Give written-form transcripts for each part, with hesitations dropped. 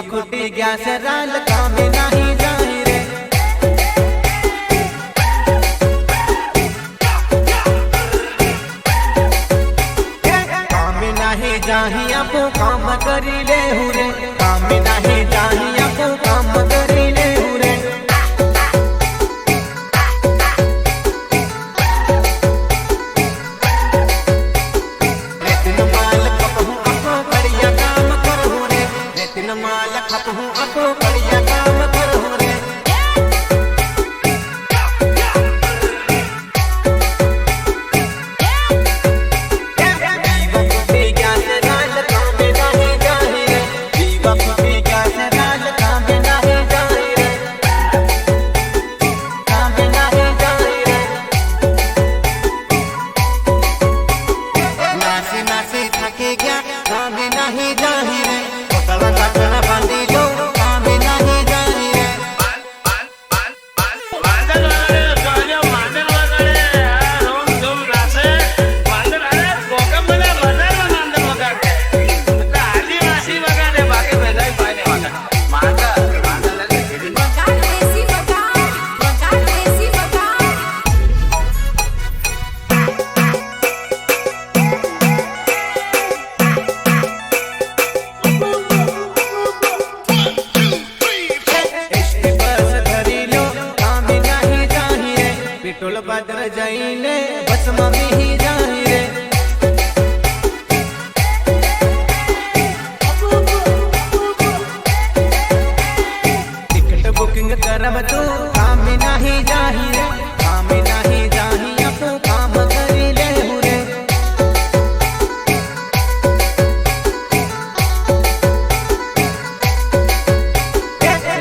खुटी गया से राल काम नहीं जाही रे काम नहीं जाही आपो काम करी ले हूँ रे काम नहीं जाही आपो काम करी ले हूँ रे माल खप हूँ आपको बढ़िया काम करूँ रे बीवा खुटी क्या से राल काम नहीं जाही रे बीवा खुटी क्या से राल काम नहीं जाही रे काम नहीं जाही रे नासी नासी थके गया काम नहीं जाही रे बांधी जो काम नहीं जाही रे टोल बदर जाइले बस मम्मी ही जाही रे टिकट बुकिंग करब तू काम नहीं जाही रे काम नहीं जाही आपको काम करी ले हूँ रे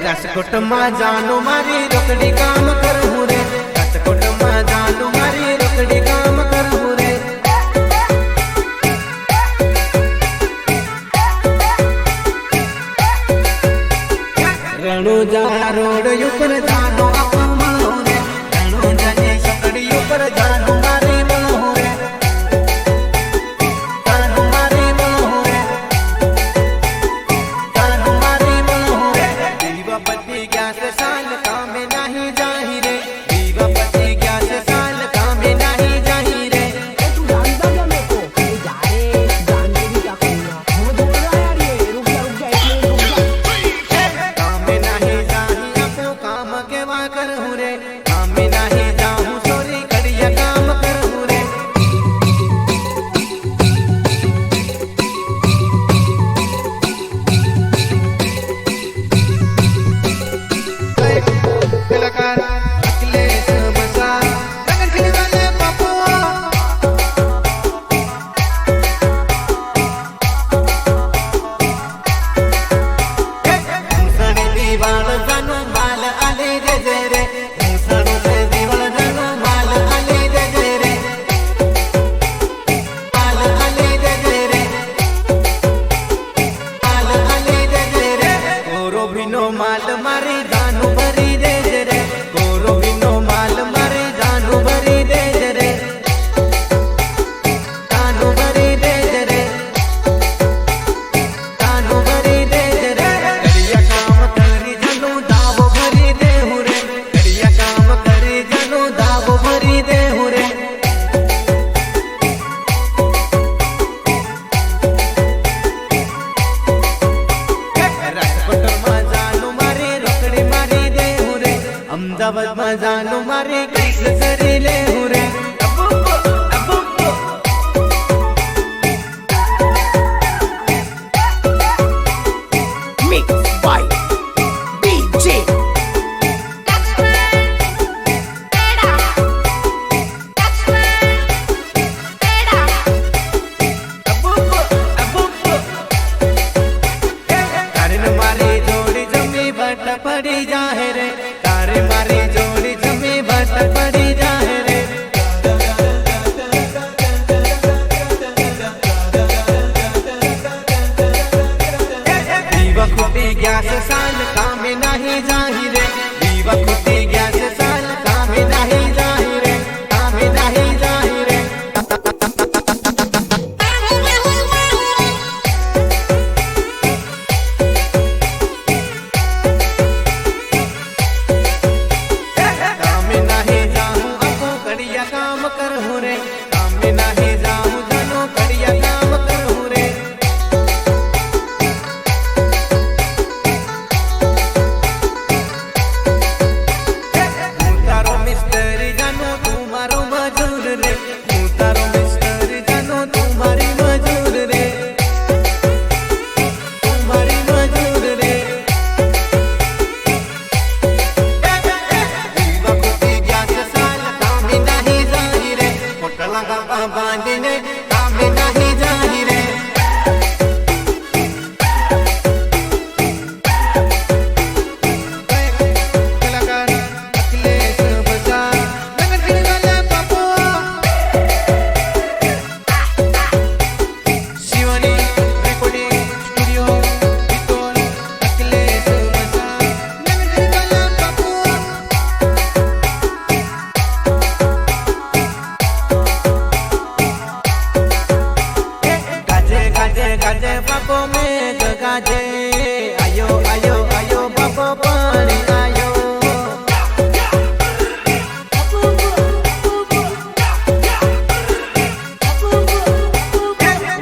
रसकोट माँ जानो मारी रोकड़ी काम करूँ रे जानू मारी रोकड़ी काम करूँ रे रणु जा रोड ऊपर जानो अपन मनो रे रणु जाने सकड़ी ऊपर जानो मारी मनो रे जानो मारी मनो रे जानो मारी मनो रे दीवा पति क्या से साल काम नहीं जाही रे दीवा पति माल मारी जानू भरी दे रे गोरो बिनो माल मारी जानू भरी दे रे जानू भरी दे रे जानू भरी दे रे करिया काम करी जानू दाव भरी दे हूँ रे करिया काम करी जानू दाव भरी दे हूँ रे अहमदाबाद में जानू मारे कैसे सरी ले हूँ रे Mixed by DJ मारी जोड़ी जमी बट पड़ी जाहे रे तारे मारी जोड़ी जमी बट बापो में गाजे आयो आयो आयो बापो पानी आयो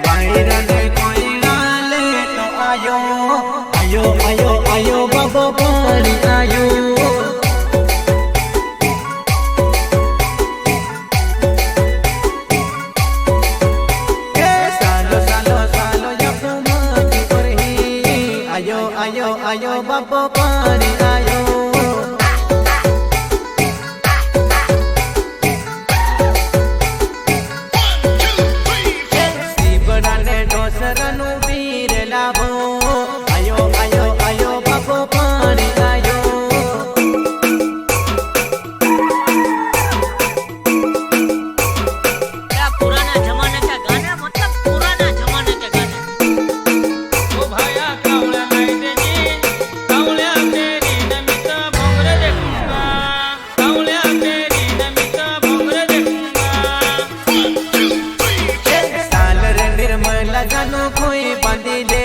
बाहर ने कोई डाले तो आयो आयो आयो आयो बापो पानी आयो आयो आयो बापो पानी आयो सीबड़ा ने डोसरनु पीर लाभो आयो आयो आयो बापो पानी आयो क्या पुराना जमाने का गाना मतलब पुराना जमाने के गाने ओ भाया कावळ्या नाही देजी कावळ्या तेरी नमित भोंगरे देखूंगा कावळ्या तेरी नमित भोंगरे देखूंगा साल रे निर्मल जानो कोई बांधी दे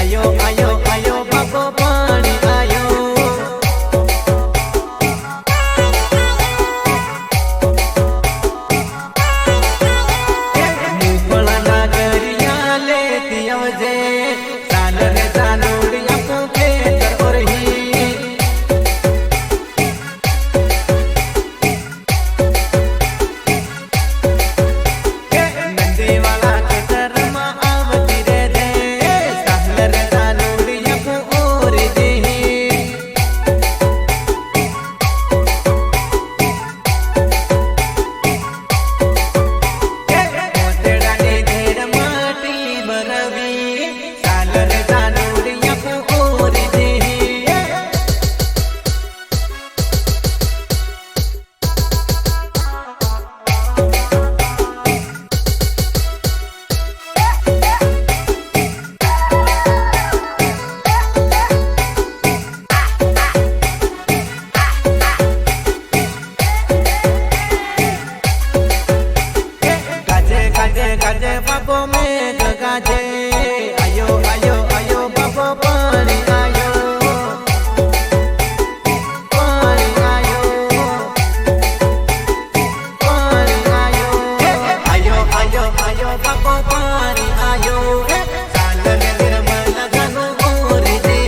आयो आयो आयो बापो पानी आयो मुफला नागरिया लेती आवजे साल रे जानोड़िया पोके तर ओरही नंदी वाला के तरमा आवती रे दे साल रे जानोड़िया पो ओर दे कोतेड़ा ने घेर माटी बरवी साल रे जानोड़िया पो ओर दे गाजे गाजे गाजे बापो में गाजे आयो आयो आयो बापो पानी आयो पानी आयो पानी आयो आयो आयो आयो बापो पानी आयो साल रे निर्मल जानो और दे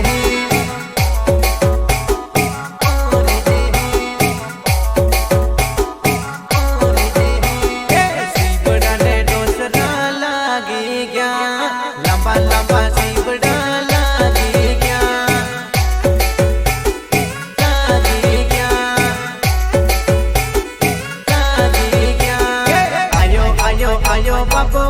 सीबड़ा ने डोसरा लागी गया लंबा लंबा सीबड़ा लागी गया लागी गया लागी गया आयो आयो आयो बापो